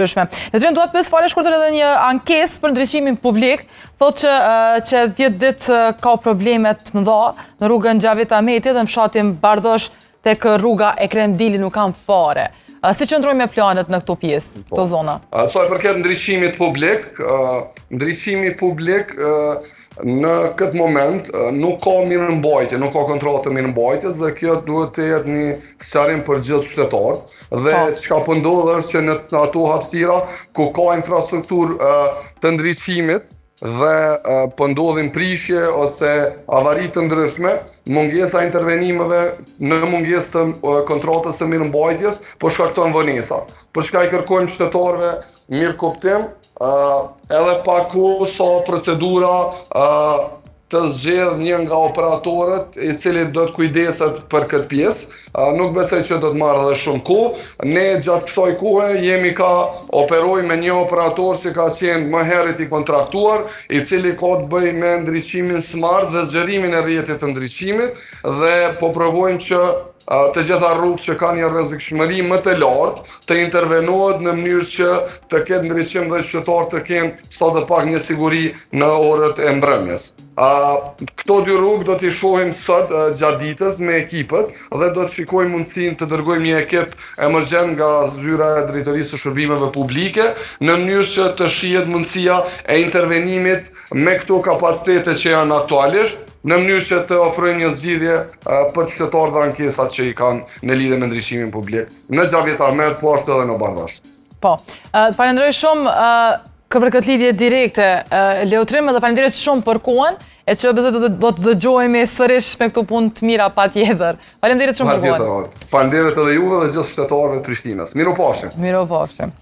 Në të duhet pes fare shkurtër edhe një ankesë për ndriçimin publik, thotë që 10 ditë ka probleme të mëdha në rrugën Xhavit Ahmeti dhe në fshatin Bardhosh tek rruga e Kremdili nuk kanë fare. Si qëndrojmë me planet në këto pjesë, këto zona? Sa i përket ndriçimit publik, ndriçimi publik në këtë moment nuk ka mirëmbajtje, nuk ka kontroll të mirëmbajtjes dhe kjo duhet të jetë një sqarim për gjithë qytetarët. Dhe çka po ndodh është që në ato hapësira ku ka infrastrukturë të ndriçimit dhe po ndodhin prishje ose avari të ndryshme, mungesa intervenimeve në mungesë të kontrolës së mirëmbajtjes po shkakton vonesa. Për çka I kërkojmë qytetarëve mirë kuptim, edhe pa kohë sa procedura të zgjedh një nga operatorët I cili do të kujdeset për këtë pjesë. Nuk besoj që do të marrë edhe shumë kohë. Ne gjatë kësaj kohe jemi ka operoj me një operator që ka qenë më herët I kontraktuar, I cili ka të bëjë me ndriçimin smart dhe zgjerimin e rrjetit të ndriçimit dhe po provojmë që të gjitha rrugët që kanë një rrezikshmëri më të lartë të intervenohet në mënyrë që të ketë ndriçim dhe qytetarët të kenë sa të pak një siguri në orët e mbrëmjes. Këto dy rrugë do t'i shohim sot gjatë ditës me ekipët dhe do të shikojmë mundësinë të dërgojmë një ekip emergjent nga zyra e drejtorisë së shërbimeve publike në mënyrë që të shihet mundësia e intervenimit me këto kapacitete që janë aktualisht, në mënyrë që të ofrojmë një zgjidhje për qytetarët dhe ankesat që I kanë në lidhje me ndriçimin publik në Xhavit Ahmet, po ashtu edhe në Bardhosh. Po, të falenderoj shumë për këtë lidhje direkte, Leotrim, dhe falenderoj shumë për kohën, e që besoj do të dëgjohemi sërish me këto punë të mira patjetër. Faleminderit shumë për kohën. Faleminderit edhe juve dhe gjithë qytetarëve të Prishtinës. Miropafshim. Miropafshim.